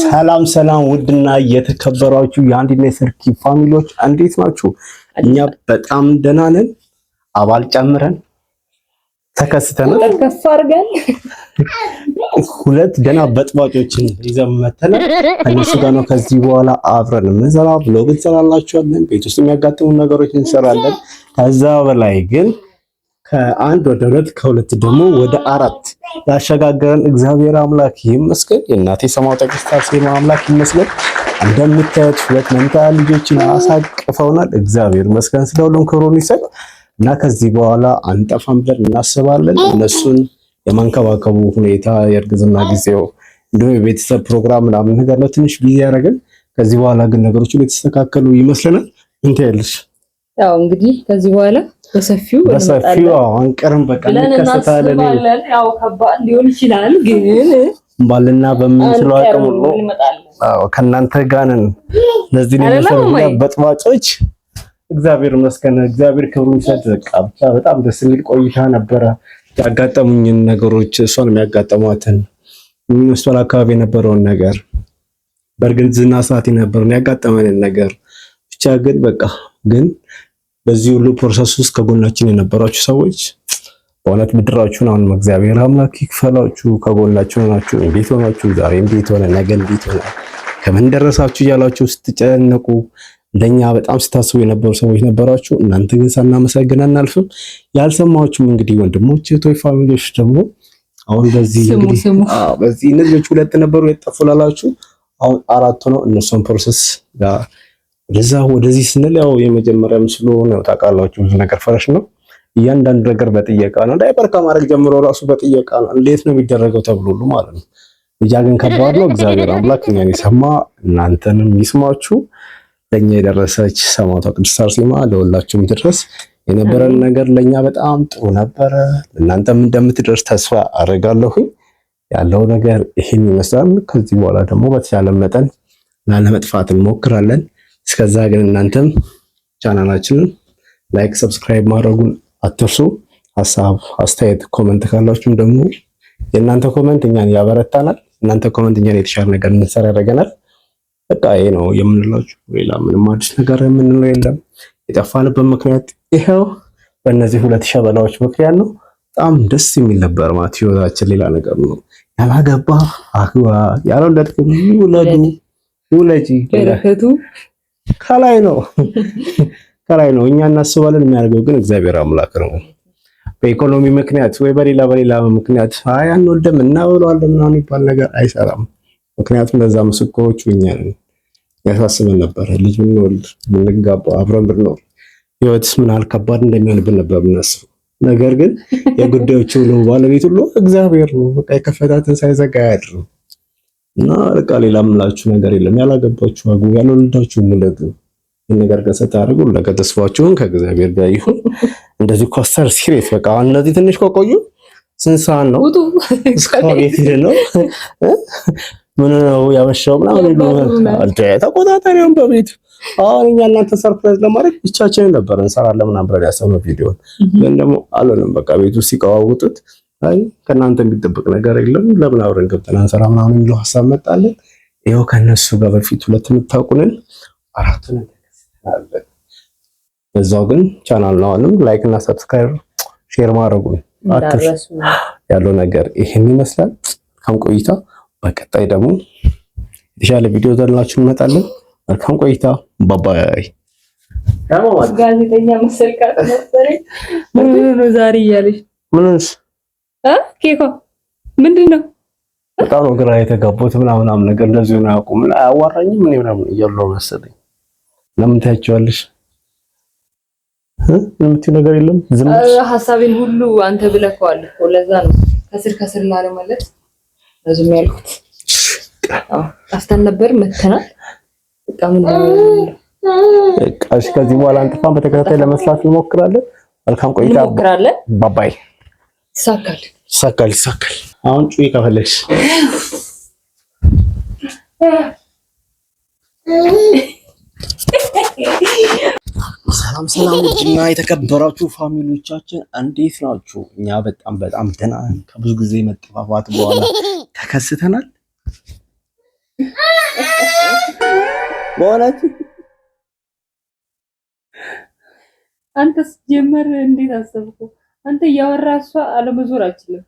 ሰላም ሰላም ውድና የተከበራችሁ የአንድነት ሰርኪ ፋሚሊዎች እንዴት ናችሁ? እኛ በጣም ደህና ነን። አባል ጨምረን ተከስተናል። ከፍ አድርገን ሁለት ደህና በጥባጮችን ይዘን መተናል። ከነሱ ጋር ነው ከዚህ በኋላ አብረን እንሰራ ብሎግ እንሰራላችኋለን። ቤት ውስጥ የሚያጋጥሙ ነገሮች እንሰራለን። ከዛ በላይ ግን ከአንድ ወደ ሁለት ከሁለት ደግሞ ወደ አራት ያሸጋገረን እግዚአብሔር አምላክ ይመስገን። የእናቴ ሰማዕቷ ቅድስት አርሴማ አምላክ ይመስገን። እንደምታዩት ሁለት መንታ ልጆችን አሳቅፈውናል። እግዚአብሔር ይመስገን ስለሁሉም ክብሩን ይሰጥ እና ከዚህ በኋላ አንጠፋም ብለን እናስባለን። እነሱን የማንከባከቡ ሁኔታ የእርግዝና ጊዜው እንዲሁም የቤተሰብ ፕሮግራም ምናምን ነገር ነው ትንሽ ቢዚ ያደረገን። ከዚህ በኋላ ግን ነገሮች የተስተካከሉ ይመስለናል። እንት ያለሽ ያው እንግዲህ ከዚህ በኋላ በሰፊው አንቀርም በቃ እንከሰታለን። ያው ከባድ ሊሆን ይችላል ግን ባልና በምንችለው አቅም ሁሉ ከእናንተ ጋር ነን። ለዚህ ነው በጥባጮች እግዚአብሔር ይመስገን። እግዚአብሔር ክብሩን ይሰጥ። በቃ በጣም ደስ የሚል ቆይታ ነበረ። ያጋጠሙኝን ነገሮች እሷን የሚያጋጠሟትን ሚኒስትር አካባቢ የነበረውን ነገር በእርግዝና ሰዓት የነበረውን ያጋጠመንን ነገር ብቻ ግን በቃ ግን በዚህ ሁሉ ፕሮሰስ ውስጥ ከጎናችን የነበራችሁ ሰዎች በእውነት ምድራችሁን አሁን እግዚአብሔር አምላክ ይክፈላችሁ። ከጎናችሁ ናችሁ። እንዴት ሆናችሁ? ዛሬ እንዴት ሆነ? ነገ እንዴት ሆነ? ከምን ደረሳችሁ እያላችሁ ስትጨነቁ ለኛ በጣም ስታስቡ የነበሩ ሰዎች ነበራችሁ። እናንተ ግን ሳናመሰግን አናልፍም። ያልሰማችሁም እንግዲህ ወንድሞች እህቶች ፋሚሊዎች ደግሞ አሁን በዚህ እንግዲህ በዚህ እነዚህ ሁለት ነበሩ የጠፉላላችሁ አሁን አራት ነው። እነሱን ፕሮሰስ ጋር ወደዚህ ስንል ያው የመጀመሪያም ስለሆነ ነው ታውቃላችሁ፣ ብዙ ነገር ፈረሽ ነው። እያንዳንዱ ነገር በጥየቃ ነው። ዳይፐር ከማድረግ ጀምሮ ራሱ በጥየቃ ነው። እንዴት ነው የሚደረገው ተብሎ ሁሉ ማለት ነው። ልጅ ግን ከባድ ነው። እግዚአብሔር አምላክ እኛን ይሰማ እናንተንም ይስማችሁ። ለኛ የደረሰች ሰማዕቷ ቅድስት አርሴማ ለሁላችሁም ድረስ የነበረን ነገር ለኛ በጣም ጥሩ ነበረ። እናንተም እንደምትደርስ ተስፋ አደርጋለሁኝ። ያለው ነገር ይሄን ይመስላል። ከዚህ በኋላ ደግሞ በተቻለ መጠን ላለመጥፋት እንሞክራለን። እስከዛ ግን እናንተም ቻናላችንን ላይክ፣ ሰብስክራይብ ማድረጉን አትርሱ። ሀሳብ አስተያየት፣ ኮሜንት ካላችሁም ደግሞ የእናንተ ኮሜንት እኛን ያበረታናል። እናንተ ኮሜንት እኛን የተሻለ ነገር እንሰራ ያደርገናል። በቃ ይሄ ነው የምንላችሁ። ሌላ ምንም አዲስ ነገር የምንለው የለም። የጠፋንበት ምክንያት ይሄው በእነዚህ ሁለት ሸበላዎች ምክንያት ነው። በጣም ደስ የሚል ነበር ማለት ህይወታችን ሌላ ነገር ነው። ያላገባ አግባ፣ ያልወለድክም ውለጂ። በረከቱ ከላይ ነው ከላይ ነው። እኛ እናስባለን፣ የሚያደርገው ግን እግዚአብሔር አምላክ ነው። በኢኮኖሚ ምክንያት ወይ በሌላ ምክንያት አይ አንወልድም እናበለዋለን ምናምን የሚባል ነገር አይሰራም። ምክንያቱም ለዛ ምስክሮቹ እኛ ነን። ያሳስበን ነበር ልጅ ብንወልድ ብንጋባ አብረን ብንኖር ህይወት ምን ያህል ከባድ እንደሚሆንብን ነበር የምናስበው። ነገር ግን የጉዳዮቹ ሁሉ ባለቤት ሁሉ እግዚአብሔር ነው። በቃ የከፈታትን ሳይዘጋ አያድርም እና በቃ ሌላ የምላችሁ ነገር የለም። ያላገባችሁ አግቡ፣ ያልወለዳችሁ ውለዱ። ይሄን ነገር ግን ስታደርጉ ለተስፋችሁን ከእግዚአብሔር ጋር ይሁን። እንደዚህ ኮስተር ሲሪየስ በቃ እንደዚህ ትንሽ ከቆዩ ስንት ሰዓት ነው እስካሁን የት ሄደ ነው ምን ነው ያመሻው ምናምን አንተ ተቆጣጣሪውን በቤት አሁን እኛ እናንተ ሰርፕራይዝ ለማድረግ ብቻችንን ነበር እንሰራለን ምናምን ብለን ያሰብነው ቪዲዮ ግን ደግሞ አልሆነም። በቃ ቤቱ ሲቀዋውጡት አይ ከእናንተ የሚጠበቅ ነገር የለም ለምን አብረን ገብተን አንሰራ ምናምን የሚለው ሐሳብ መጣለን። ይኸው ከነሱ ጋር በፊት ሁለት የምታውቁንን አራቱን እንተከስታለን። በዛው ግን ቻናል ነው አሁንም ላይክ እና ሰብስክራይብ ሼር ማድረጉን አትርሱ። ያለው ነገር ይሄን ይመስላል። መልካም ቆይታ። በቀጣይ ደግሞ የተሻለ ቪዲዮ ዘላችሁ እንመጣለን። መልካም ቆይታ። ባባይ። ጋዜጠኛ መሰልካት መሰለኝ። ምንድን ነው ዛሬ እያለሽ? ምንስ ኬኮ ምንድነው? በጣም ነው ግራ የተጋቡት ምናምን ነገር እንደዚህ ነው ያውቁም አያዋራኝም ምን ምናምን እያለው መሰለኝ። ለምን ታያቸዋለሽ? የምትይው ነገር የለም? ዝም ሐሳቤን ሁሉ አንተ ብለከዋል እኮ ለዛ ነው ከስር ላለማለት ዝም ያልኩት። ጠፍተን ነበር መተናል። በቃ ምን ነው በቃ ከዚህ በኋላ አንጥፋን በተከታታይ ለመስራት እንሞክራለን። መልካም ቆይታ። ባባይ። ይሳካል። አሁን ጩይ ከፈለግሽ ሰላም እና የተከበራችሁ ፋሚሊዎቻችን እንዴት ናችሁ? እኛ በጣም ደህና ነን። ከብዙ ጊዜ መጠፋፋት በኋላ ተከስተናል። በኋላችሁ አንተስ ጀመር እንዴት አሰብከው? አንተ እያወራህ እሷ አለመዞር አችልም።